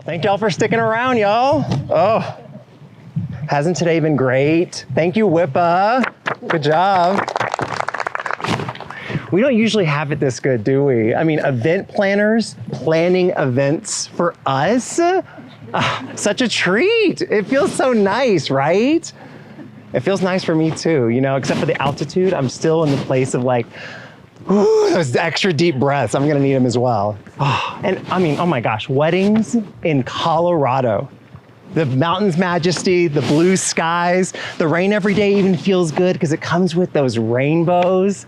Thank y'all for sticking around, y'all. Oh, hasn't today been great? Thank you, WIPA. Good job. We don't usually have it this good, do we? I mean, event planners planning events for us. Such a treat. It feels so nice, right? It feels nice for me too, you know, except for the altitude. I'm still in the place of like, ooh, those extra deep breaths. I'm gonna need them as well. Oh, and I mean, oh my gosh, weddings in Colorado. The mountain's majesty, the blue skies, the rain every day even feels good because it comes with those rainbows.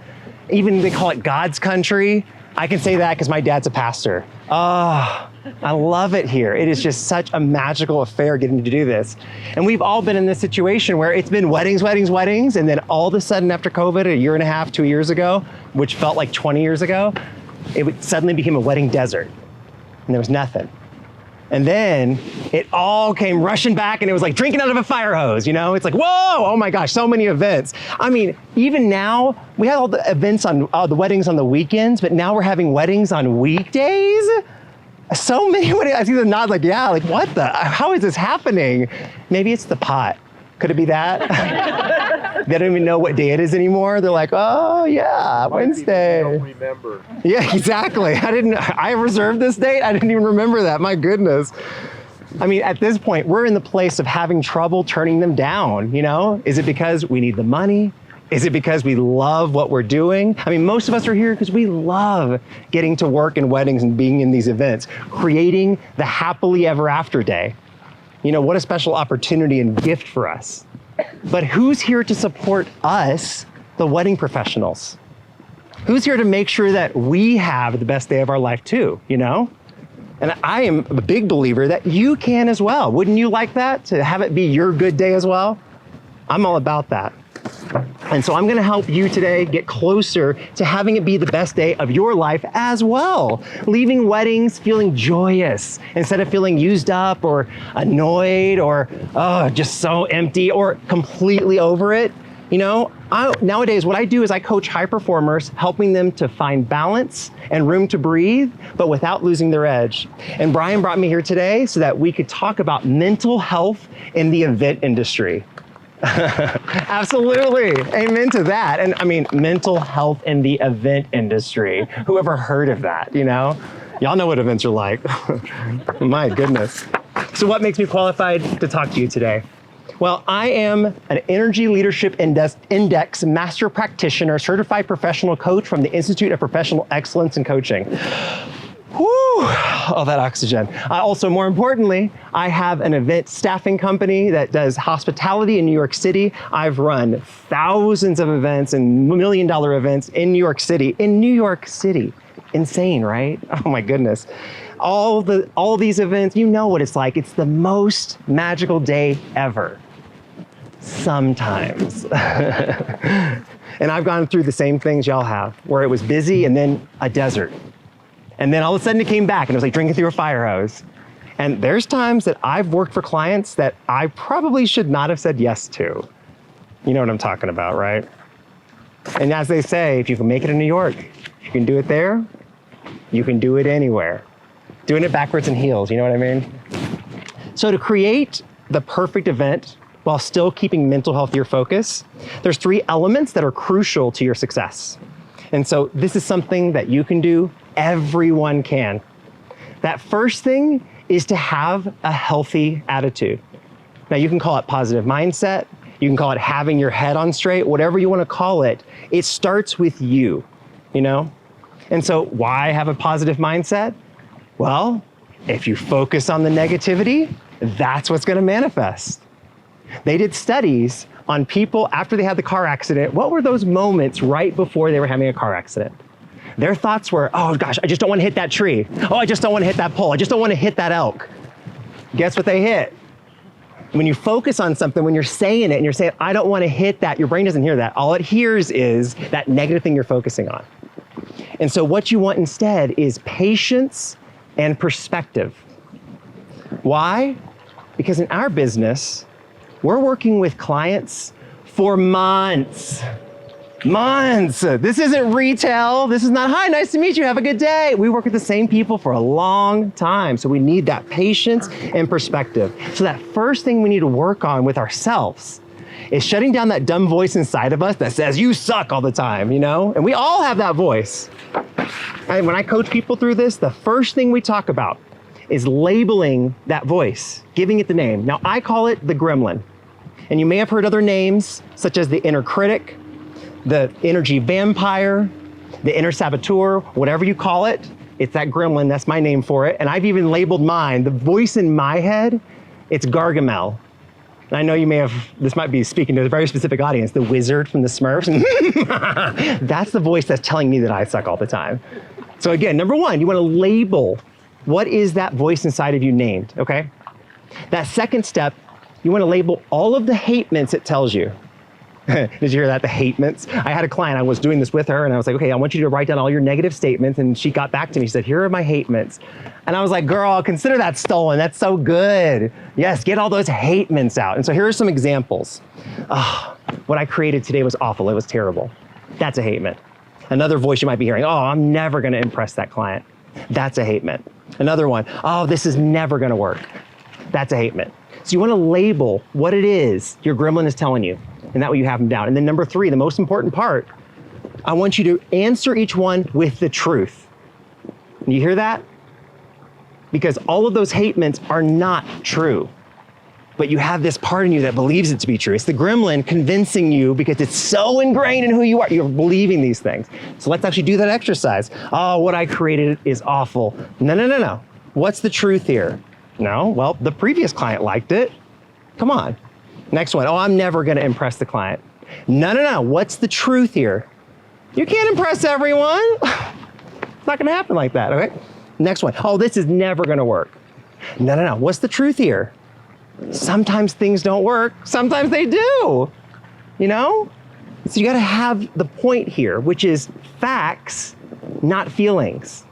Even they call it God's country. I can say that because my dad's a pastor. Oh, I love it here. It is just such a magical affair getting to do this. And we've all been in this situation where it's been weddings, weddings, weddings, and then all of a sudden after COVID, a year and a half, 2 years ago, which felt like 20 years ago, it suddenly became a wedding desert and there was nothing. And then it all came rushing back and it was like drinking out of a fire hose, you know? It's like, whoa, oh my gosh, so many events. I mean, even now, we had all the events on the weddings on the weekends, but now we're having weddings on weekdays? So many weddings, I see them nod like, yeah, like what how is this happening? Maybe it's the pot. Could it be that? They don't even know what day it is anymore. They're like, oh yeah, Wednesday. Don't remember. Yeah, exactly. I reserved this date. I didn't even remember that. My goodness. I mean, at this point, we're in the place of having trouble turning them down, you know? Is it because we need the money? Is it because we love what we're doing? I mean, most of us are here because we love getting to work in weddings and being in these events, creating the happily ever after day. You know, what a special opportunity and gift for us. But who's here to support us, the wedding professionals? Who's here to make sure that we have the best day of our life too, you know? And I am a big believer that you can as well. Wouldn't you like that, to have it be your good day as well? I'm all about that. And so I'm gonna help you today get closer to having it be the best day of your life as well. Leaving weddings feeling joyous instead of feeling used up or annoyed or just so empty or completely over it. You know, nowadays what I do is I coach high performers, helping them to find balance and room to breathe, but without losing their edge. And Brian brought me here today so that we could talk about mental health in the event industry. Absolutely, amen to that. And I mean, mental health in the event industry. Who ever heard of that, you know? Y'all know what events are like. My goodness. So what makes me qualified to talk to you today? Well, I am an Energy Leadership Index Master Practitioner, Certified Professional Coach from the Institute of Professional Excellence in Coaching. Whew, all that oxygen. Also, more importantly, I have an event staffing company that does hospitality in New York City. I've run thousands of events and million-dollar events in New York City. Insane, right? Oh my goodness. All these events, you know what it's like. It's the most magical day ever. Sometimes. And I've gone through the same things y'all have, where it was busy and then a desert. And then all of a sudden it came back and it was like drinking through a fire hose. And there's times that I've worked for clients that I probably should not have said yes to. You know what I'm talking about, right? And as they say, if you can make it in New York, if you can do it there, you can do it anywhere. Doing it backwards in heels, you know what I mean? So to create the perfect event while still keeping mental health your focus, there's 3 elements that are crucial to your success. And so this is something that you can do. Everyone can. That first thing is to have a healthy attitude. Now you can call it positive mindset, you can call it having your head on straight, whatever you want to call it. It starts with you, you know? And so why have a positive mindset? Well, if you focus on the negativity, that's what's going to manifest. They did studies on people after they had the car accident. What were those moments right before they were having a car accident? Their thoughts were, oh gosh, I just don't want to hit that tree. Oh, I just don't want to hit that pole. I just don't want to hit that elk. Guess what they hit? When you focus on something, when you're saying it and you're saying, I don't want to hit that, your brain doesn't hear that. All it hears is that negative thing you're focusing on. And so what you want instead is patience and perspective. Why? Because in our business, we're working with clients for months. months. This isn't retail. This is not, hi, nice to meet you, have a good day. We work with the same people for a long time. So we need that patience and perspective. So that first thing we need to work on with ourselves is shutting down that dumb voice inside of us that says, you suck all the time, you know? And we all have that voice. And when I coach people through this, the first thing we talk about is labeling that voice, giving it the name. Now, I call it the gremlin. And you may have heard other names, such as the inner critic, the energy vampire, the inner saboteur, whatever you call it, it's that gremlin, that's my name for it. And I've even labeled mine, the voice in my head, it's Gargamel. And I know you may have, this might be speaking to a very specific audience, the wizard from the Smurfs. That's the voice that's telling me that I suck all the time. So again, number one, you wanna label what is that voice inside of you named, okay? That second step, you wanna label all of the hatements it tells you. Did you hear that, the hatements? I had a client, I was doing this with her and I was like, okay, I want you to write down all your negative statements. And she got back to me, she said, here are my hatements. And I was like, girl, consider that stolen, that's so good. Yes, get all those hatements out. And so here are some examples. Oh, what I created today was awful, it was terrible. That's a hatement. Another voice you might be hearing, oh, I'm never gonna impress that client. That's a hatement. Another one, oh, this is never gonna work. That's a hatement. So you wanna label what it is your gremlin is telling you, and that way you have them down. And then number three, the most important part, I want you to answer each one with the truth. You hear that? Because all of those hatements are not true, but you have this part in you that believes it to be true. It's the gremlin convincing you because it's so ingrained in who you are. You're believing these things. So let's actually do that exercise. Oh, what I created is awful. No. What's the truth here? No, well, the previous client liked it. Come on. Next one, oh, I'm never gonna impress the client. No, what's the truth here? You can't impress everyone. It's not gonna happen like that, okay? Next one, oh, this is never gonna work. No, what's the truth here? Sometimes things don't work, sometimes they do, you know? So you gotta have the point here, which is facts, not feelings.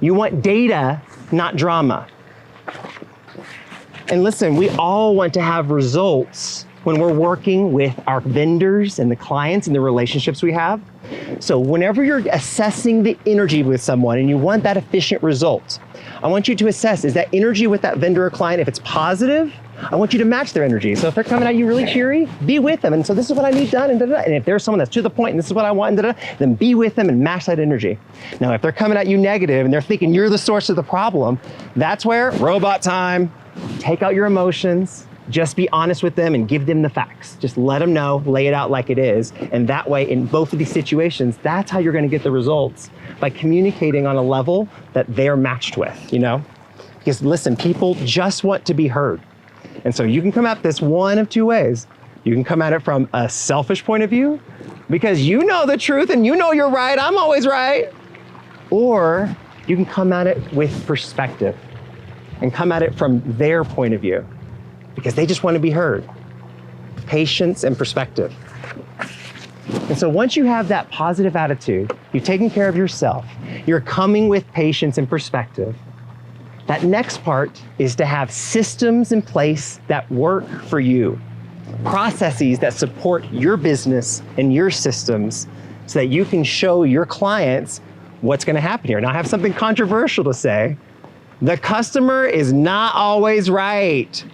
You want data, not drama. And listen, we all want to have results when we're working with our vendors and the clients and the relationships we have. So whenever you're assessing the energy with someone and you want that efficient result, I want you to assess, is that energy with that vendor or client, if it's positive, I want you to match their energy. So if they're coming at you really cheery, be with them. And so this is what I need done, and da-da-da. And if there's someone that's to the point and this is what I want, and da-da-da, then be with them and match that energy. Now, if they're coming at you negative and they're thinking you're the source of the problem, that's where robot time. Take out your emotions, just be honest with them and give them the facts. Just let them know, lay it out like it is. And that way, in both of these situations, that's how you're gonna get the results, by communicating on a level that they're matched with, you know? Because listen, people just want to be heard. And so you can come at this one of two ways. You can come at it from a selfish point of view, because you know the truth and you know you're right, I'm always right. Or you can come at it with perspective and come at it from their point of view, because they just want to be heard. Patience and perspective. And so once you have that positive attitude, you've taken care of yourself, you're coming with patience and perspective, that next part is to have systems in place that work for you, processes that support your business and your systems so that you can show your clients what's gonna happen here. Now, I have something controversial to say. The customer is not always right.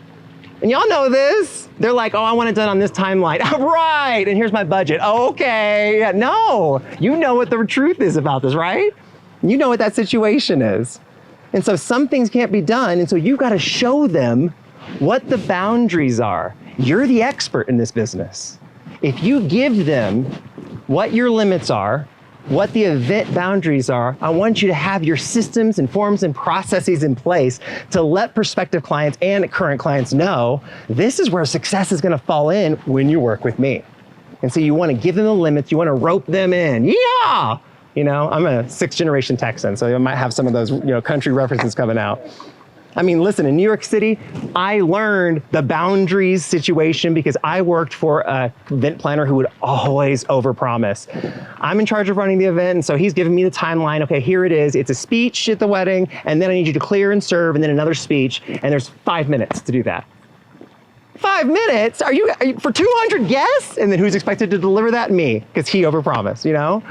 And y'all know this. They're like, oh, I want it done on this timeline. Right, and here's my budget. Oh, okay, yeah, no. You know what the truth is about this, right? You know what that situation is. And so some things can't be done, and so you've got to show them what the boundaries are. You're the expert in this business. If you give them what your limits are, what the event boundaries are, I want you to have your systems and forms and processes in place to let prospective clients and current clients know this is where success is gonna fall in when you work with me. And so you wanna give them the limits, you wanna rope them in. Yeah! You know, I'm a 6th generation Texan, so I might have some of those, you know, country references coming out. I mean, listen, in New York City, I learned the boundaries situation because I worked for a event planner who would always overpromise. I'm in charge of running the event, and so he's giving me the timeline. Okay, here it is. It's a speech at the wedding, and then I need you to clear and serve, and then another speech, and there's 5 minutes to do that. 5 minutes? Are you for 200 guests? And then who's expected to deliver that? Me, because he overpromised, you know?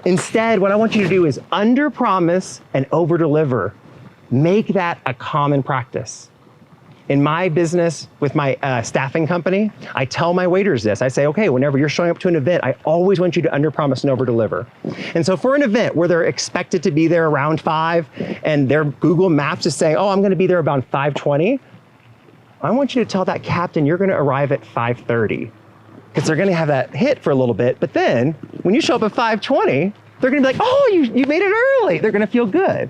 Instead, what I want you to do is underpromise and overdeliver. Make that a common practice. In my business with my staffing company, I tell my waiters this. I say, okay, whenever you're showing up to an event, I always want you to underpromise and overdeliver. And so for an event where they're expected to be there around 5 and their Google Maps is saying, oh, I'm gonna be there around 5:20, I want you to tell that captain you're gonna arrive at 5:30 because they're gonna have that hit for a little bit. But then when you show up at 5:20, they're gonna be like, oh, you made it early. They're gonna feel good.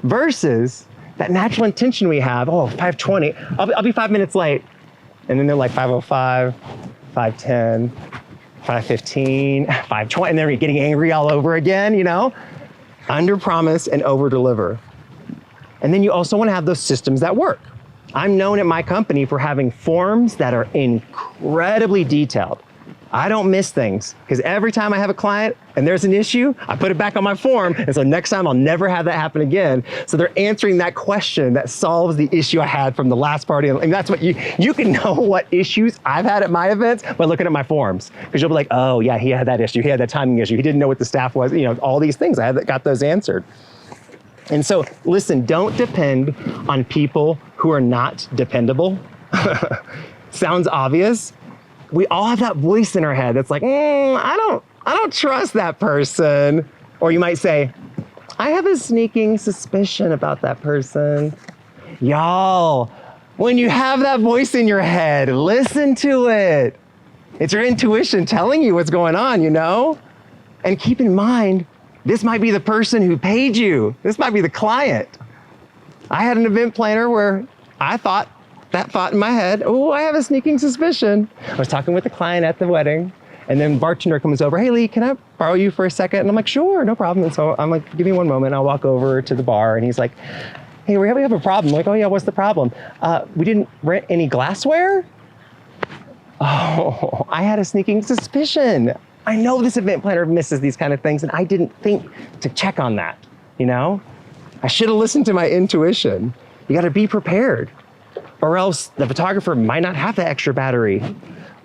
Versus that natural intention we have, oh, 5:20, I'll be 5 minutes late. And then they're like 5:05, 5:10, 5:15, 5:20, and they're getting angry all over again, you know? Underpromise and overdeliver. And then you also wanna have those systems that work. I'm known at my company for having forms that are incredibly detailed. I don't miss things because every time I have a client and there's an issue, I put it back on my form. And so next time I'll never have that happen again. So they're answering that question that solves the issue I had from the last party. And that's what you can know what issues I've had at my events by looking at my forms. Because you'll be like, oh yeah, he had that issue. He had that timing issue. He didn't know what the staff was. You know, all these things, got those answered. And so listen, don't depend on people who are not dependable. Sounds obvious. We all have that voice in our head that's like, I don't trust that person. Or you might say, I have a sneaking suspicion about that person. Y'all, when you have that voice in your head, listen to it. It's your intuition telling you what's going on, you know? And keep in mind, this might be the person who paid you. This might be the client. I had an event planner where I thought in my head, oh, I have a sneaking suspicion. I was talking with the client at the wedding, and then bartender comes over, hey Leigh, can I borrow you for a second? And I'm like, sure, no problem. And so I'm like, give me one moment. I'll walk over to the bar, and he's like, hey, we have a problem. I'm like, oh yeah, what's the problem? We didn't rent any glassware? Oh, I had a sneaking suspicion. I know this event planner misses these kind of things, and I didn't think to check on that, you know? I should have listened to my intuition. You gotta be prepared. Or else the photographer might not have the extra battery.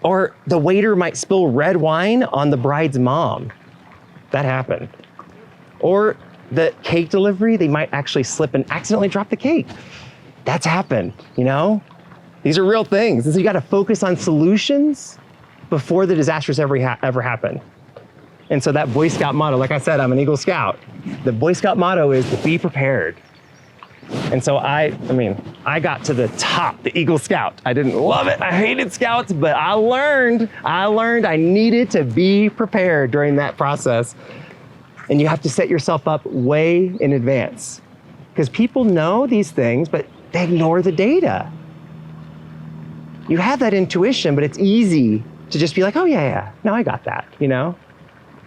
Or the waiter might spill red wine on the bride's mom. That happened. Or the cake delivery, they might actually slip and accidentally drop the cake. That's happened, you know? These are real things. And so you gotta focus on solutions before the disasters ever happen. And so that Boy Scout motto, like I said, I'm an Eagle Scout. The Boy Scout motto is to be prepared. And so I got to the top, the Eagle Scout. I didn't love it. I hated Scouts, but I learned I needed to be prepared during that process. And you have to set yourself up way in advance. Because people know these things, but they ignore the data. You have that intuition, but it's easy to just be like, oh yeah, no, I got that, you know?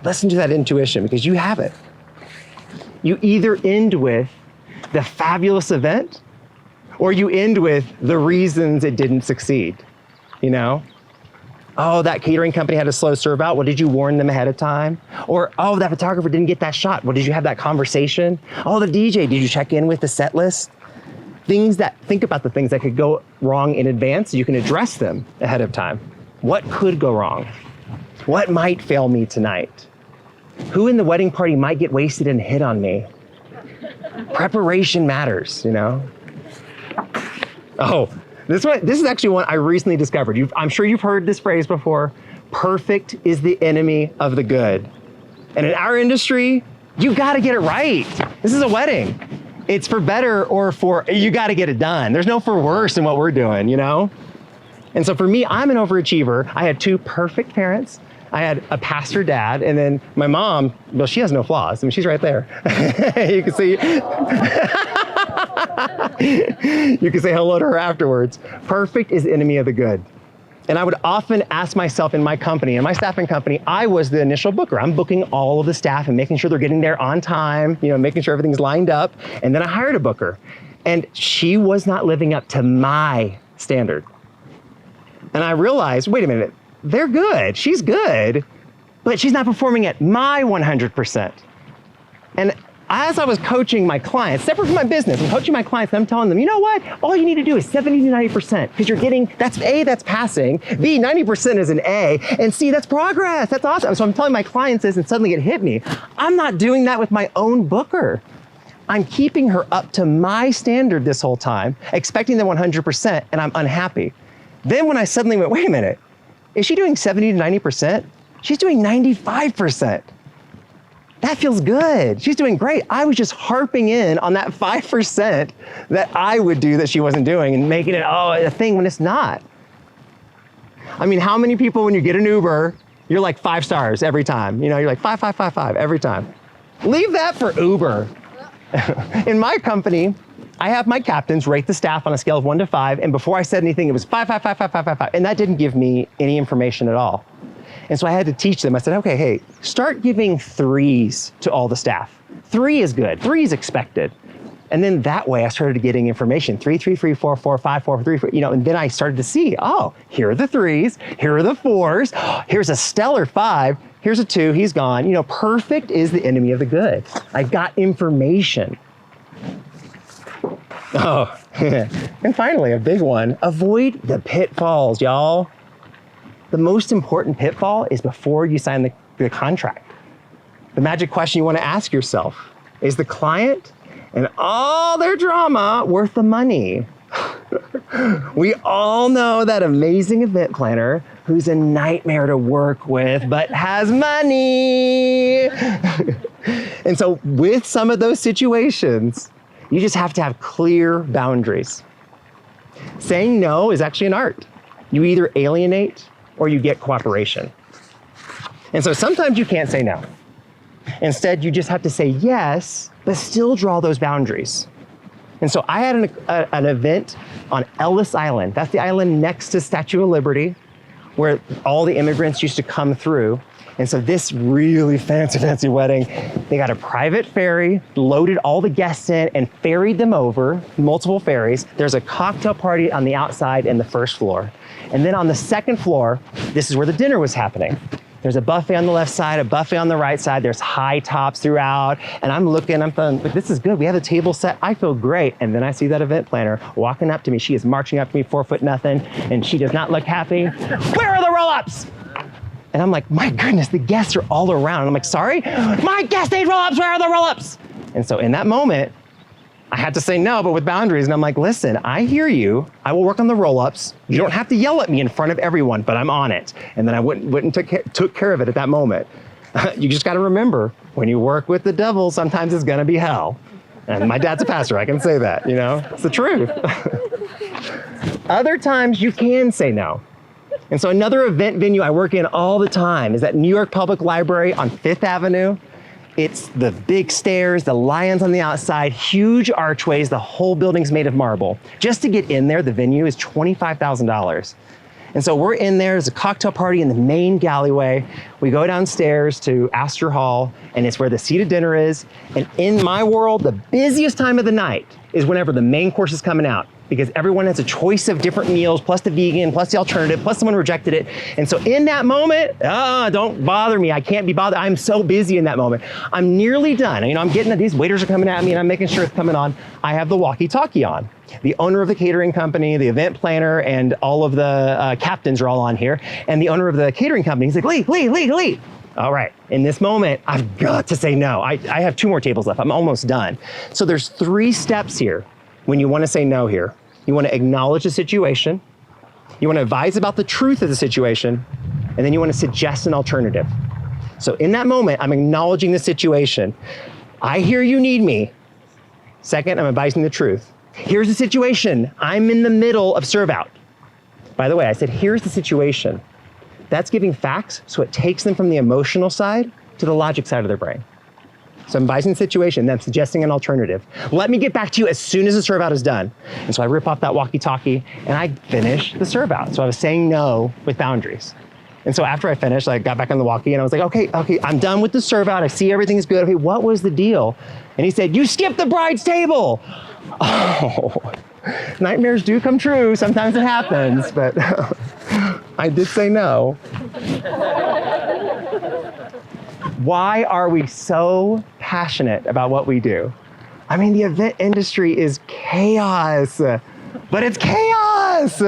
Listen to that intuition because you have it. You either end with the fabulous event, or you end with the reasons it didn't succeed, you know? Oh, that catering company had a slow serve out. Well, did you warn them ahead of time? Or, oh, that photographer didn't get that shot. Well, did you have that conversation? Oh, the DJ, did you check in with the set list? Think about the things that could go wrong in advance so you can address them ahead of time. What could go wrong? What might fail me tonight? Who in the wedding party might get wasted and hit on me? Preparation matters, you know? Oh, this is actually one I recently discovered. I'm sure you've heard this phrase before. Perfect is the enemy of the good. And in our industry, you gotta get it right. This is a wedding. It's for better or for, you gotta get it done. There's no for worse in what we're doing, you know? And so for me, I'm an overachiever. I had 2 perfect parents. I had a pastor dad, and then my mom, well, she has no flaws. I mean, she's right there. You can see, you can say hello to her afterwards. Perfect is the enemy of the good. And I would often ask myself in my company, in my staffing company, I was the initial booker. I'm booking all of the staff and making sure they're getting there on time, you know, making sure everything's lined up. And then I hired a booker, and she was not living up to my standard. And I realized, wait a minute, they're good, she's good, but she's not performing at my 100%. And as I was coaching my clients, separate from my business, I'm coaching my clients and I'm telling them, you know what? All you need to do is 70 to 90% because you're getting, that's A, that's passing, B, 90% is an A, and C, that's progress, that's awesome. So I'm telling my clients this and suddenly it hit me. I'm not doing that with my own booker. I'm keeping her up to my standard this whole time, expecting the 100%, and I'm unhappy. Then when I suddenly went, wait a minute, is she doing 70 to 90%? She's doing 95%. That feels good. She's doing great. I was just harping in on that 5% that I would do that she wasn't doing and making it, a thing when it's not. I mean, how many people when you get an Uber, you're like 5 stars every time? You're like 5, 5, 5, 5 every time. Leave that for Uber. In my company, I have my captains rate the staff on a scale of 1 to 5, and before I said anything, it was 5, 5, 5, 5, 5, 5, 5, and that didn't give me any information at all. And so I had to teach them. I said, okay, hey, start giving 3s to all the staff. 3 is good, 3 is expected. And then that way I started getting information, 3, 3, 3, 4, 4, 5, 4, 3, 4, and then I started to see, here are the 3s, here are the 4s, here's a stellar 5, here's a 2, he's gone. Perfect is the enemy of the good. I got information. And finally, a big one, avoid the pitfalls, y'all. The most important pitfall is before you sign the contract. The magic question you want to ask yourself, is the client and all their drama worth the money? We all know that amazing event planner who's a nightmare to work with, but has money. And so with some of those situations, you just have to have clear boundaries. Saying no is actually an art. You either alienate or you get cooperation. And so sometimes you can't say no. Instead, you just have to say yes, but still draw those boundaries. And so I had an event on Ellis Island. That's the island next to Statue of Liberty, where all the immigrants used to come through. And so this really fancy wedding, they got a private ferry, loaded all the guests in and ferried them over, multiple ferries. There's a cocktail party on the outside and the first floor. And then on the second floor, this is where the dinner was happening. There's a buffet on the left side, a buffet on the right side. There's high tops throughout. And I'm looking, I'm feeling, this is good. We have a table set. I feel great. And then I see that event planner walking up to me. She is marching up to me, 4 foot nothing. And she does not look happy. Where are the roll-ups? And I'm like, my goodness, the guests are all around. I'm like, sorry? My guests need roll-ups. Where are the roll-ups? And so in that moment, I had to say no, but with boundaries. And I'm like, listen, I hear you. I will work on the roll-ups. You don't have to yell at me in front of everyone, but I'm on it. And then I took care of it at that moment. You just got to remember, when you work with the devil, sometimes it's going to be hell. And my dad's a pastor. I can say that, It's the truth. Other times you can say no. And so another event venue I work in all the time is at New York Public Library on 5th Avenue. It's the big stairs, the lions on the outside, huge archways, the whole building's made of marble. Just to get in there, the venue is $25,000. And so we're in there, there's a cocktail party in the main gallery. We go downstairs to Astor Hall, and it's where the seated dinner is. And in my world, the busiest time of the night is whenever the main course is coming out, because everyone has a choice of different meals, plus the vegan, plus the alternative, plus someone rejected it. And so in that moment, don't bother me. I can't be bothered. I'm so busy in that moment. I'm nearly done. I'm getting, these waiters are coming at me and I'm making sure it's coming on. I have the walkie-talkie on. The owner of the catering company, the event planner, and all of the captains are all on here. And the owner of the catering company, he's like, Leigh. All right, in this moment, I've got to say no. I have 2 more tables left. I'm almost done. So there's 3 steps here when you want to say no here. You want to acknowledge the situation, you want to advise about the truth of the situation, and then you want to suggest an alternative. So in that moment, I'm acknowledging the situation. I hear you need me. Second, I'm advising the truth. Here's the situation. I'm in the middle of serve out. By the way, I said, here's the situation. That's giving facts, so it takes them from the emotional side to the logic side of their brain. So I'm advising the situation, then I'm suggesting an alternative. Let me get back to you as soon as the serve out is done. And so I rip off that walkie-talkie and I finish the serve out. So I was saying no with boundaries. And so after I finished, I got back on the walkie and I was like, okay, I'm done with the serve out. I see everything's good. Okay, what was the deal? And he said, you skipped the bride's table. Oh, nightmares do come true. Sometimes it happens, but I did say no. Why are we so passionate about what we do. I mean, the event industry is chaos, but it's chaos.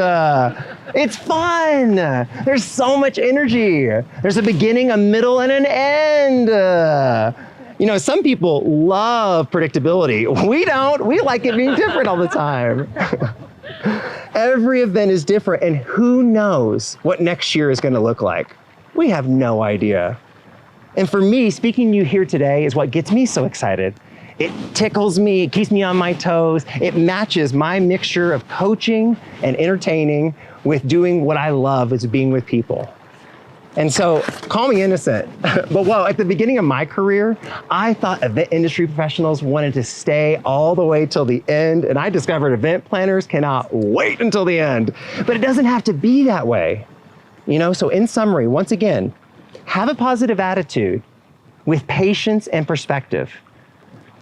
It's fun. There's so much energy. There's a beginning, a middle, and an end. You know, some people love predictability. We don't. We like it being different all the time. Every event is different, and who knows what next year is going to look like? We have no idea. And for me, speaking to you here today is what gets me so excited. It tickles me, it keeps me on my toes, it matches my mixture of coaching and entertaining with doing what I love, is being with people. And so, call me innocent, but at the beginning of my career, I thought event industry professionals wanted to stay all the way till the end, and I discovered event planners cannot wait until the end. But it doesn't have to be that way. You know, so in summary, once again, have a positive attitude with patience and perspective.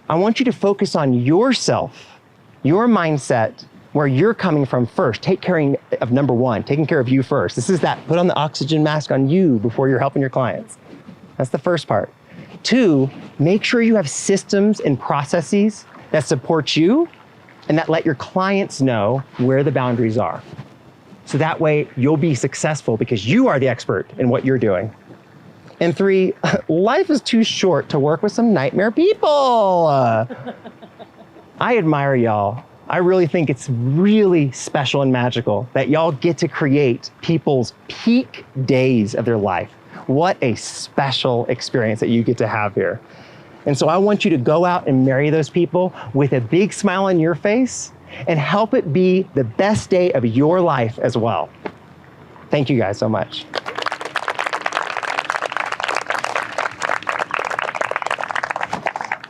I want you to focus on yourself, your mindset, where you're coming from first. Take care of number one, taking care of you first. This is that, put on the oxygen mask on you before you're helping your clients. That's the first part. 2, make sure you have systems and processes that support you and that let your clients know where the boundaries are. So that way you'll be successful because you are the expert in what you're doing. And 3, life is too short to work with some nightmare people. I admire y'all. I really think it's really special and magical that y'all get to create people's peak days of their life. What a special experience that you get to have here. And so I want you to go out and marry those people with a big smile on your face and help it be the best day of your life as well. Thank you guys so much.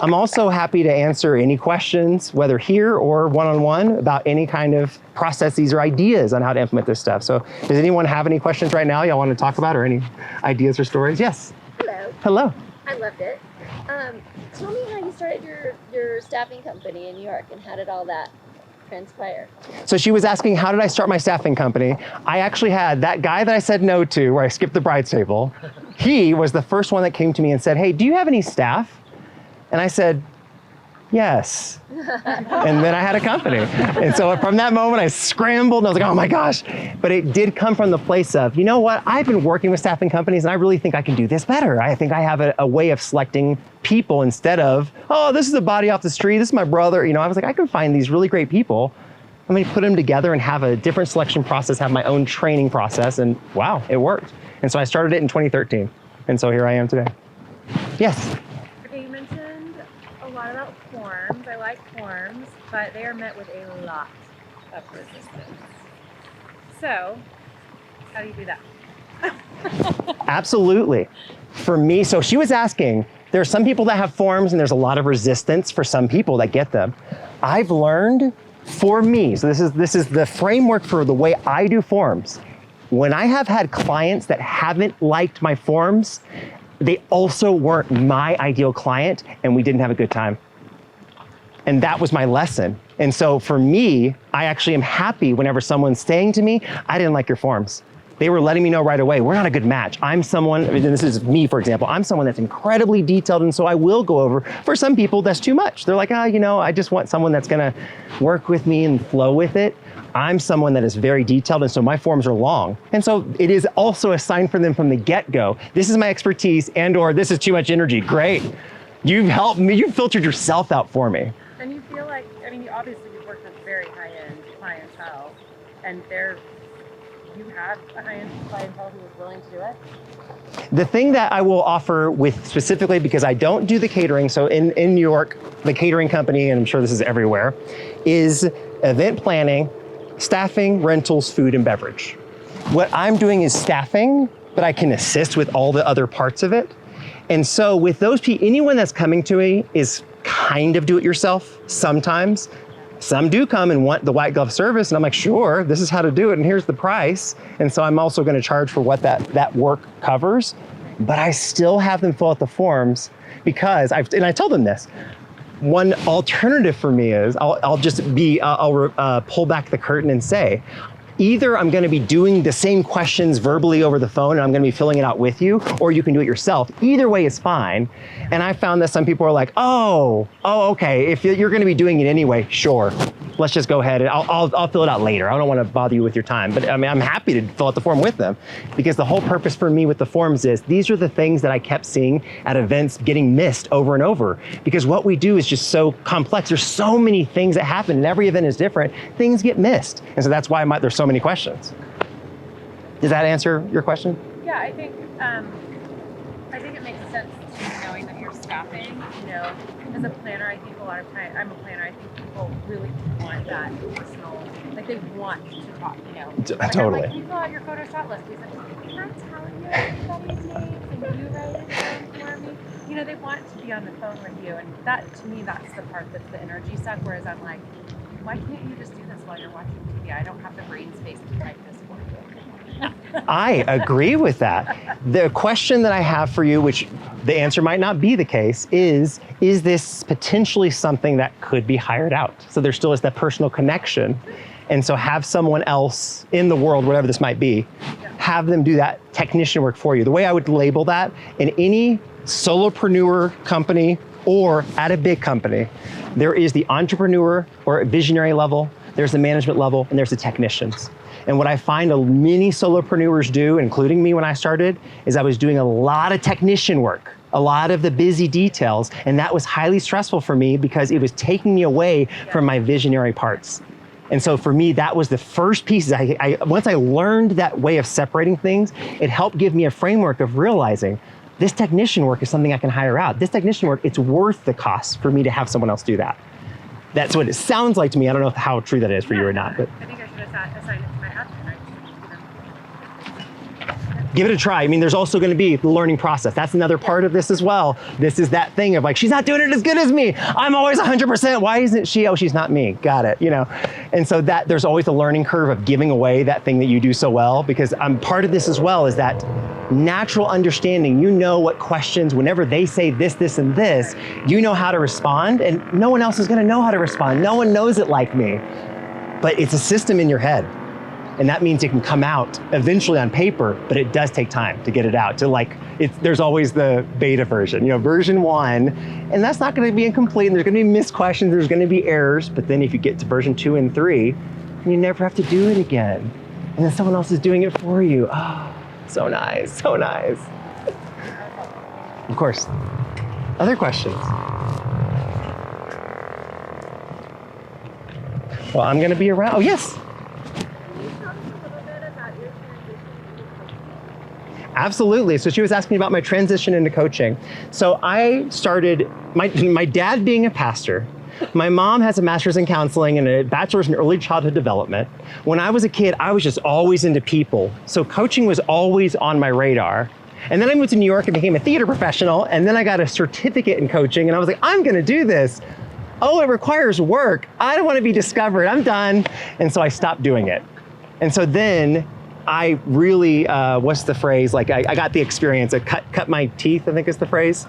I'm also happy to answer any questions, whether here or one-on-one, about any kind of processes or ideas on how to implement this stuff. So does anyone have any questions right now y'all want to talk about, or any ideas or stories? Yes. Hello. Hello. I loved it. Tell me how you started your staffing company in New York, and how did all that transpire? So she was asking, how did I start my staffing company? I actually had that guy that I said no to, where I skipped the bride's table. He was the first one that came to me and said, hey, do you have any staff? And I said, yes. And then I had a company. And so from that moment, I scrambled and I was like, oh my gosh. But it did come from the place of, you know what? I've been working with staffing companies and I really think I can do this better. I think I have a way of selecting people instead of, oh, this is a body off the street. This is my brother. You know, I was like, I can find these really great people. Let me put them together and have a different selection process, have my own training process. And wow, it worked. And so I started it in 2013. And so here I am today. Yes. About forms. I like forms, but they are met with a lot of resistance. So, how do you do that? Absolutely. For me, so she was asking, there are some people that have forms and there's a lot of resistance for some people that get them. I've learned, for me, so this is the framework for the way I do forms. When I have had clients that haven't liked my forms, they also weren't my ideal client and we didn't have a good time. And that was my lesson. And so for me, I actually am happy whenever someone's saying to me, I didn't like your forms. They were letting me know right away, we're not a good match. I'm someone, and this is me, for example, I'm someone that's incredibly detailed, and so I will go over. For some people, that's too much. They're like, you know, I just want someone that's gonna work with me and flow with it. I'm someone that is very detailed, and so my forms are long. And so it is also a sign for them from the get-go, this is my expertise, and or this is too much energy. Great, you've helped me, you've filtered yourself out for me. And you feel like, I mean, obviously you've worked with very high-end clientele, and you have a high-end clientele who is willing to do it? The thing that I will offer with specifically, because I don't do the catering, so in New York, the catering company, and I'm sure this is everywhere, is event planning, staffing, rentals, food, and beverage. What I'm doing is staffing, but I can assist with all the other parts of it. And so with those people, anyone that's coming to me is kind of do-it-yourself sometimes. Some do come and want the white glove service, and I'm like, sure, this is how to do it, and here's the price. And so I'm also gonna charge for what that work covers, but I still have them fill out the forms because and I tell them this. One alternative for me is, I'll pull back the curtain and say, either I'm going to be doing the same questions verbally over the phone and I'm going to be filling it out with you, or you can do it yourself. Either way is fine. And I found that some people are like, oh, okay. If you're going to be doing it anyway, sure. Let's just go ahead and I'll fill it out later. I don't want to bother you with your time, but I mean, I'm happy to fill out the form with them, because the whole purpose for me with the forms is these are the things that I kept seeing at events getting missed over and over, because what we do is just so complex. There's so many things that happen and every event is different. Things get missed. And so that's why there's so many questions. Does that answer your question? Yeah, I think it makes sense to knowing that you're staffing. You know, as a planner, I think a lot of time, I'm a planner, I think people really want that personal, like they want to talk, you know. Like, Totally. Like, can you fill out your photo shot list? He's like, can I tell you everybody's names and you write it down for me? You know, they want to be on the phone with you, and that, to me, that's the part that's the energy stuff, whereas I'm like, why can't you just do this while you're watching TV? I don't have the brain space to type this for you. I agree with that. The question that I have for you, which the answer might not be the case, is this potentially something that could be hired out? So there still is that personal connection. And so have someone else in the world, whatever this might be, have them do that technician work for you. The way I would label that, in any solopreneur company or at a big company, there is the entrepreneur or visionary level, there's the management level, and there's the technicians. And what I find many solopreneurs do, including me when I started, is I was doing a lot of technician work, a lot of the busy details, and that was highly stressful for me because it was taking me away from my visionary parts. And so for me, that was the first piece. Once I learned that way of separating things, it helped give me a framework of realizing this technician work is something I can hire out. This technician work, it's worth the cost for me to have someone else do that. That's what it sounds like to me. I don't know how true that is for you or not. But I think I should have assigned it to my admin. Right? give it a try. I mean, there's also going to be the learning process. That's another part of this as well. This is that thing of like, she's not doing it as good as me. I'm always 100%. Why isn't she? Oh, she's not me. Got it. You know? And so that there's always a learning curve of giving away that thing that you do so well, because I'm part of this as well, is that natural understanding. You know what questions, whenever they say this, this, and this, you know how to respond, and no one else is going to know how to respond. No one knows it like me. But it's a system in your head. And that means it can come out eventually on paper, but it does take time to get it out. There's always the beta version, version 1, and that's not going to be incomplete, and there's going to be missed questions, there's going to be errors, but then if you get to version 2 and 3, you never have to do it again. And then someone else is doing it for you. Oh, so nice, so nice. Of course. Other questions? Well, I'm going to be around. Oh, yes. Absolutely. So she was asking about my transition into coaching. So I started, my dad being a pastor, my mom has a master's in counseling and a bachelor's in early childhood development. When I was a kid, I was just always into people. So coaching was always on my radar. And then I moved to New York and became a theater professional. And then I got a certificate in coaching and I was like, I'm going to do this. Oh, it requires work. I don't want to be discovered. I'm done. And so I stopped doing it. And so then I really, what's the phrase? Like I got the experience, I cut my teeth, I think is the phrase,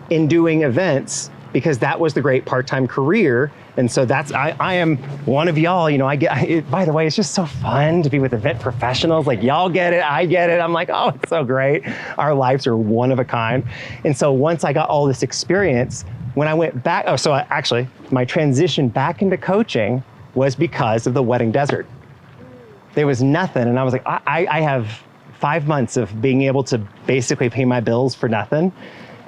in doing events, because that was the great part-time career. And so I am one of y'all, by the way, it's just so fun to be with event professionals. Like y'all get it, I get it. I'm like, oh, it's so great. Our lives are one of a kind. And so once I got all this experience, when I went back, actually my transition back into coaching was because of the wedding desert. There was nothing, and I was like, I have 5 months of being able to basically pay my bills for nothing.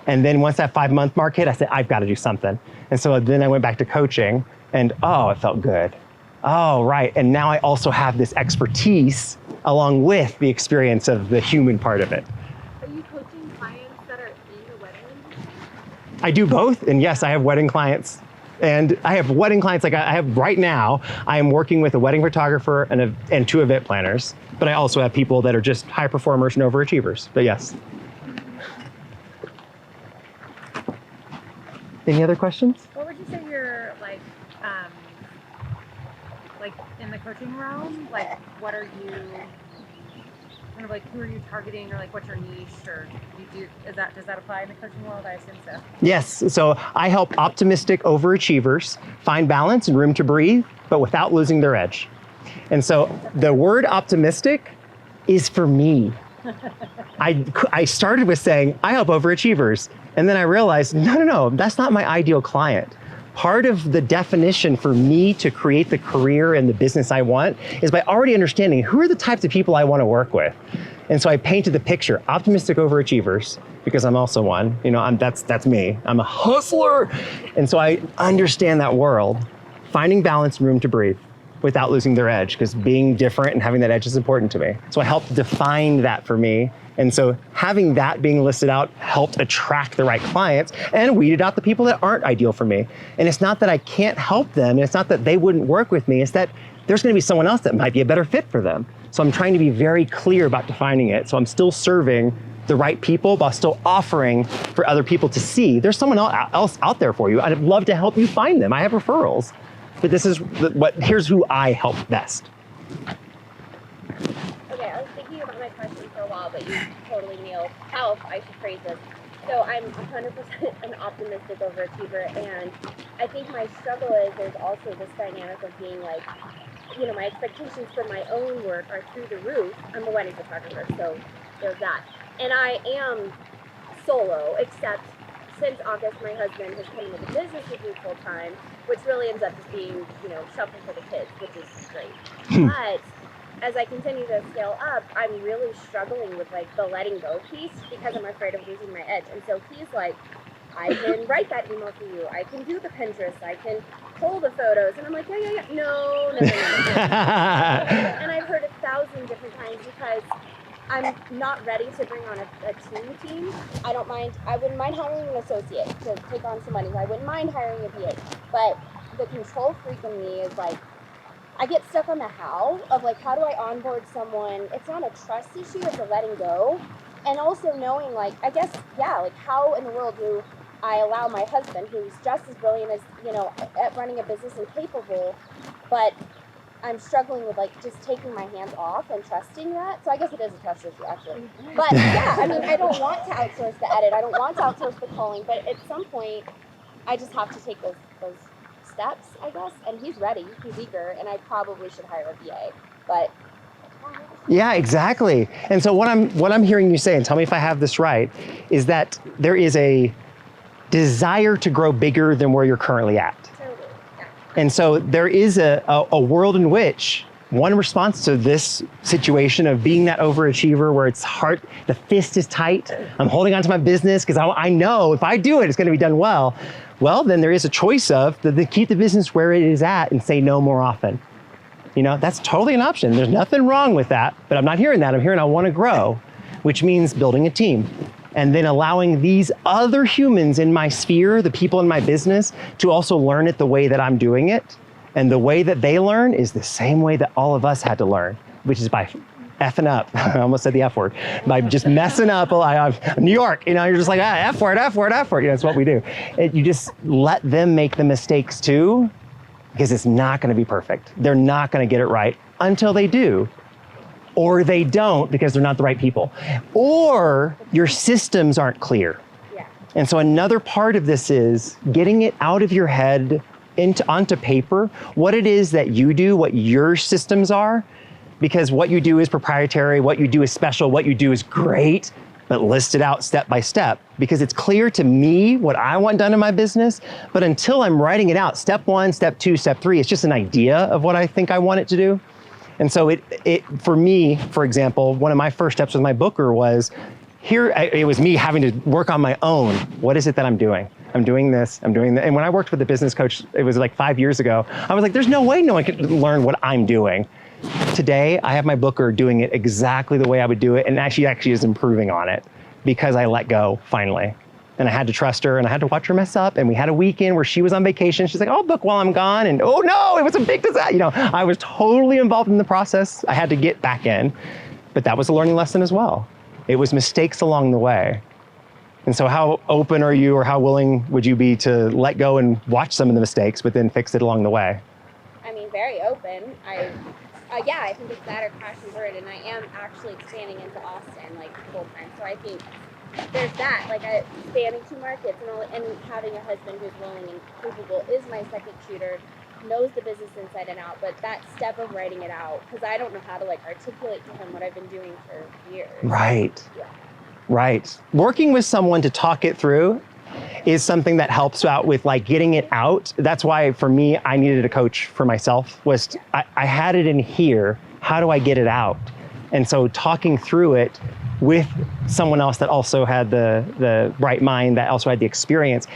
And then once that 5-month mark hit, I said, I've got to do something. And so then I went back to coaching, and it felt good. Oh, right, and now I also have this expertise along with the experience of the human part of it. Are you coaching clients that are in the wedding industry? I do both, and yes, I have wedding clients. And I have wedding clients, like I have right now, I am working with a wedding photographer and 2 event planners, but I also have people that are just high performers and overachievers, but yes. Any other questions? What would you say you're like in the coaching realm? Like, what are you, kind of like, who are you targeting, or like, what's your niche, or does that apply in the coaching world? I assume so. Yes, so I help optimistic overachievers find balance and room to breathe, but without losing their edge. And so the word optimistic is for me. I started with saying, I help overachievers. And then I realized, no, that's not my ideal client. Part of the definition for me to create the career and the business I want is by already understanding who are the types of people I want to work with. And so I painted the picture, optimistic overachievers, because I'm also one, that's me. I'm a hustler. And so I understand that world, finding balance and room to breathe without losing their edge, because being different and having that edge is important to me. So I helped define that for me. And so having that being listed out helped attract the right clients and weeded out the people that aren't ideal for me. And it's not that I can't help them, and it's not that they wouldn't work with me, it's that there's gonna be someone else that might be a better fit for them. So I'm trying to be very clear about defining it. So I'm still serving the right people, but still offering for other people to see there's someone else out there for you. I'd love to help you find them. I have referrals, but here's who I help best. Okay, I was thinking about my question for a while, but you totally nailed how I should phrase this. So I'm 100% an optimistic overachiever, and I think my struggle is there's also this dynamic of being like, my expectations for my own work are through the roof. I'm a wedding photographer, so there's that. And I am solo, except since August, my husband has come into the business with me full time, which really ends up just being, shopping for the kids, which is great. But as I continue to scale up, I'm really struggling with like the letting go piece because I'm afraid of losing my edge. And so he's like, I can write that email for you. I can do the Pinterest. I can pull the photos. And I'm like, yeah. No. And I've heard 1,000 different times because I'm not ready to bring on a team. I wouldn't mind hiring an associate to take on some money. I wouldn't mind hiring a VA. But the control freak in me is like, I get stuck on the how of like, how do I onboard someone? It's not a trust issue, it's a letting go. And also knowing like, I guess, like how in the world do I allow my husband, who's just as brilliant as, at running a business and capable, but I'm struggling with like just taking my hands off and trusting that. So I guess it is a trust issue actually. But I don't want to outsource the edit. I don't want to outsource the calling, but at some point I just have to take those steps, I guess. And he's ready, he's eager, and I probably should hire a VA, but. Yeah, exactly. And so what I'm hearing you say, and tell me if I have this right, is that there is a desire to grow bigger than where you're currently at. Totally, yeah. And so there is a world in which one response to this situation of being that overachiever where it's hard, the fist is tight, I'm holding on to my business because I know if I do it, it's gonna be done well. Well, then there is a choice of to keep the business where it is at and say no more often. That's totally an option. There's nothing wrong with that, but I'm not hearing that. I'm hearing I want to grow, which means building a team and then allowing these other humans in my sphere, the people in my business, to also learn it the way that I'm doing it. And the way that they learn is the same way that all of us had to learn, which is by effing up. I almost said the F word. By just messing up. New York, you're just like, F word. That's what we do. You just let them make the mistakes too, because it's not going to be perfect. They're not going to get it right until they do. Or they don't because they're not the right people. Or your systems aren't clear. Yeah. And so another part of this is getting it out of your head onto paper, what it is that you do, what your systems are, because what you do is proprietary, what you do is special, what you do is great, but list it out step by step, because it's clear to me what I want done in my business, but until I'm writing it out, step 1, step 2, step 3, it's just an idea of what I think I want it to do. And so it for me, for example, one of my first steps with my booker was, it was me having to work on my own. What is it that I'm doing? I'm doing this, I'm doing that. And when I worked with a business coach, it was like 5 years ago, I was like, there's no way no one can learn what I'm doing. Today, I have my booker doing it exactly the way I would do it, and actually is improving on it because I let go finally. And I had to trust her, and I had to watch her mess up, and we had a weekend where she was on vacation. She's like, I'll book while I'm gone, and oh no, it was a big disaster. I was totally involved in the process. I had to get back in, but that was a learning lesson as well. It was mistakes along the way. And so how open are you, or how willing would you be to let go and watch some of the mistakes, but then fix it along the way? I mean, very open. I think it's that or crash and burn, and I am actually expanding into Austin, like full time. So I think there's that, like spanning 2 markets and having a husband who's willing and capable is my second shooter. knows the business inside and out, but that step of writing it out, because I don't know how to like articulate to him what I've been doing for years. Right. Yeah. Right. Working with someone to talk it through is something that helps out with like getting it out. That's why for me, I needed a coach for myself. I had it in here. How do I get it out? And so talking through it with someone else that also had the right mind, that also had the experience,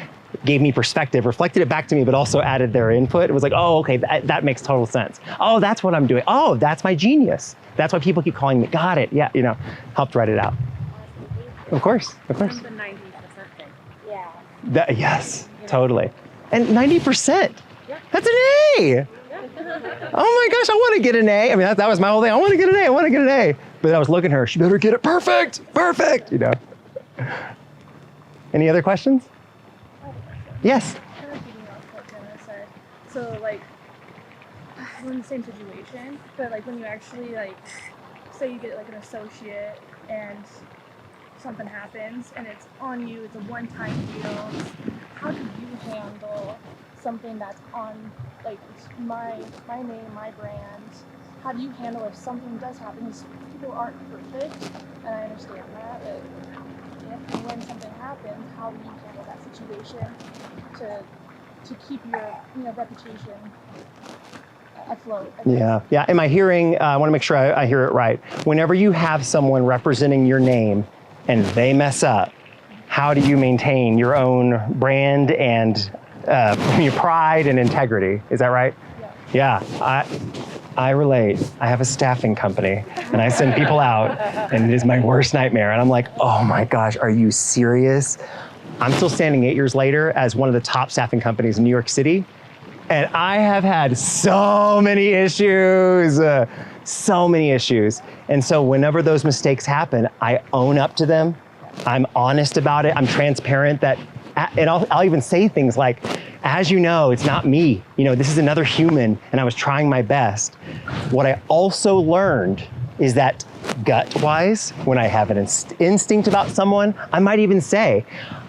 gave me perspective, reflected it back to me, but also added their input. It was like, oh, okay, that makes total sense. Oh, that's what I'm doing. Oh, that's my genius. That's why people keep calling me. Got it. Yeah, helped write it out. Of course. The 90% thing. Yeah. Yes, totally. And 90%, that's an A. Oh my gosh, I want to get an A. I mean, that was my whole thing. I want to get an A. But I was looking at her, she better get it perfect. Any other questions? Yes. Kind of feeding off what Jenna said. So like, we're in the same situation, but like when you actually like, say you get like an associate and something happens and it's on you, it's a one-time deal. How do you handle something that's on like my name, my brand? How do you handle if something does happen? Because people aren't perfect, and I understand that. But if and when something happens, how do you handle that situation to keep your reputation afloat? Yeah. Am I hearing? I want to make sure I hear it right. Whenever you have someone representing your name and they mess up, how do you maintain your own brand and your pride and integrity? Is that right? Yeah. I relate. I have a staffing company and I send people out and it is my worst nightmare. And I'm like, oh my gosh, are you serious? I'm still standing 8 years later as one of the top staffing companies in New York City. And I have had so many issues. And so whenever those mistakes happen, I own up to them. I'm honest about it. I'm transparent and I'll even say things like, as you know, it's not me. This is another human and I was trying my best. What I also learned is that gut-wise, when I have an instinct about someone, I might even say,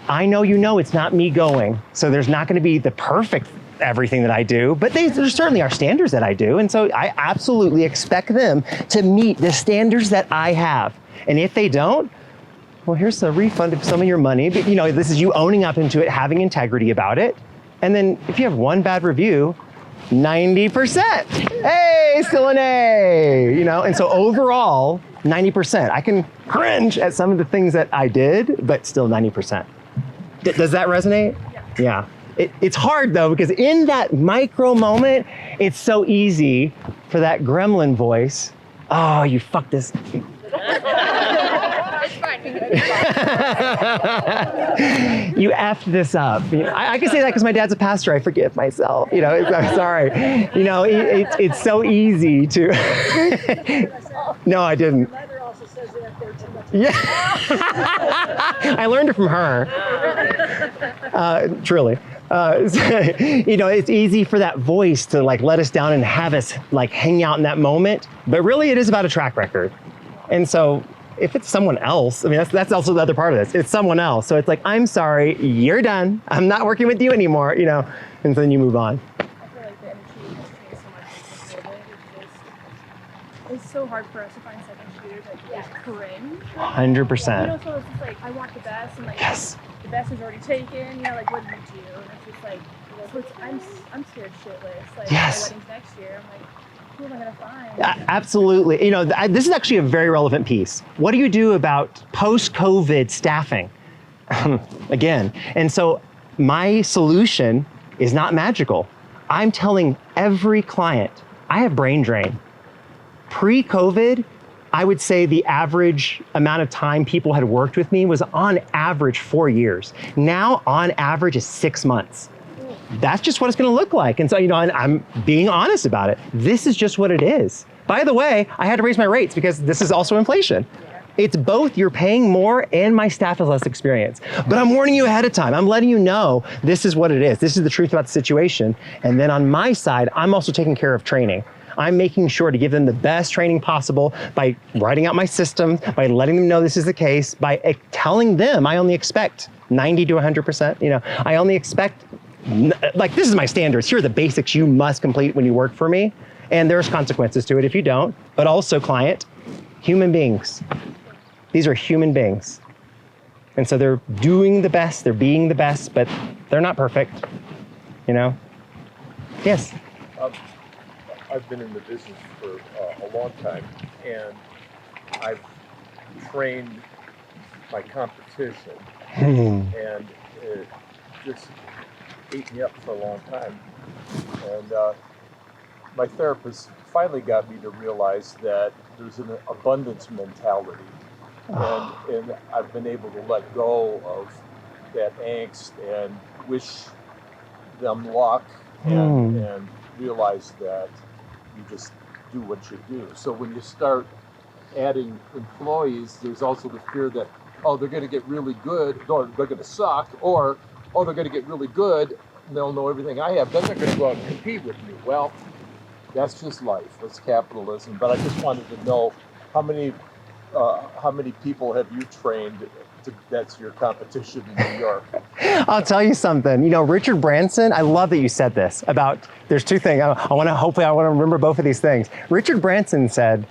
I know it's not me going. So there's not going to be the perfect everything that I do, but there certainly are standards that I do. And so I absolutely expect them to meet the standards that I have. And if they don't, well, here's a refund of some of your money. But this is you owning up into it, having integrity about it. And then if you have one bad review, 90%, hey, still an A, And so overall, 90%. I can cringe at some of the things that I did, but still 90%. Does that resonate? Yeah. It's hard though, because in that micro moment, it's so easy for that gremlin voice. Oh, you fucked this. It's fine. You effed this up. I can say that because my dad's a pastor. I forgive myself. I'm sorry. It's so easy to. No, I didn't. Mother also says that if they're too much. Yeah. I learned it from her. Truly. It's easy for that voice to like let us down and have us like hang out in that moment. But really, it is about a track record. And so if it's someone else, I mean, that's also the other part of this. It's someone else. So it's like, I'm sorry, you're done. I'm not working with you anymore, and then you move on. I feel like the industry has changed so much since COVID. It's so hard for us to find second shooters that just cringe. 100%. So it's just like, I want the best, and like, Yes. the best is already taken, like, what do you do? And it's just like, so I'm scared shitless. Like, Yes. my wedding's next year. I'm like, who am I gonna find? Absolutely. This is actually a very relevant piece. What do you do about post-COVID staffing? Again. And so my solution is not magical. I'm telling every client, I have brain drain. Pre-COVID, I would say the average amount of time people had worked with me was on average 4 years. Now, on average, is 6 months. That's just what it's going to look like. And so, I'm being honest about it. This is just what it is. By the way, I had to raise my rates because this is also inflation. It's both, you're paying more and my staff has less experience. But I'm warning you ahead of time. I'm letting you know this is what it is. This is the truth about the situation. And then on my side, I'm also taking care of training. I'm making sure to give them the best training possible by writing out my system, by letting them know this is the case, by telling them I only expect 90 to 100%. I only expect like, this is my standards. Here are the basics you must complete when you work for me. And there's consequences to it if you don't. But also, client, human beings. These are human beings. And so they're doing the best, they're being the best, but they're not perfect, you know? Yes? I've been in the business for a long time, and I've trained my competition, and it just ate me up for a long time. And my therapist finally got me to realize that there's an abundance mentality, and I've been able to let go of that angst and wish them luck, and realize that you just do what you do. So when you start adding employees, there's also the fear that, oh, they're going to get really good, or they're going to suck, or, oh, they're going to get really good, and they'll know everything I have, then they're going to go out and compete with me. Well, that's just life, that's capitalism. But I just wanted to know how many people have you trained that's your competition in New York? I'll tell you something. You know, Richard Branson, I love that you said this about, there's two things. Hopefully I want to remember both of these things. Richard Branson said,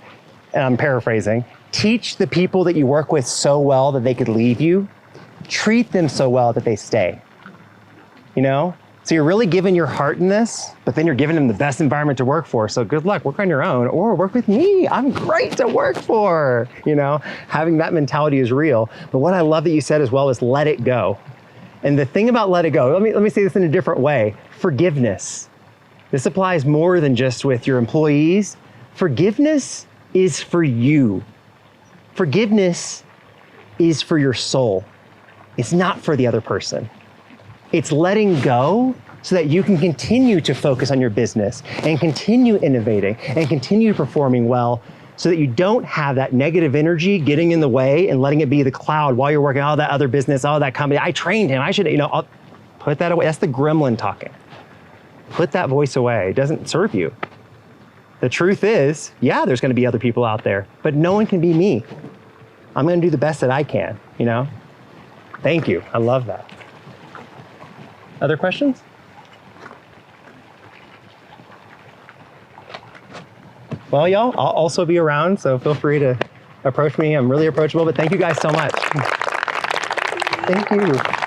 and I'm paraphrasing, teach the people that you work with so well that they could leave you, treat them so well that they stay. You know? So you're really giving your heart in this, but then you're giving them the best environment to work for. So good luck, work on your own, or work with me. I'm great to work for. You know, having that mentality is real. But what I love that you said as well is let it go. And the thing about let it go, let me say this in a different way. Forgiveness. This applies more than just with your employees. Forgiveness is for you. Forgiveness is for your soul. It's not for the other person. It's letting go so that you can continue to focus on your business and continue innovating and continue performing well, so that you don't have that negative energy getting in the way and letting it be the cloud while you're working all that other business, all that company. I trained him, I should, I'll put that away. That's the gremlin talking. Put that voice away. It doesn't serve you. The truth is, yeah, there's going to be other people out there, but no one can be me. I'm going to do the best that I can, Thank you. I love that. Other questions? Well, y'all, I'll also be around, so feel free to approach me. I'm really approachable, but thank you guys so much. Thank you.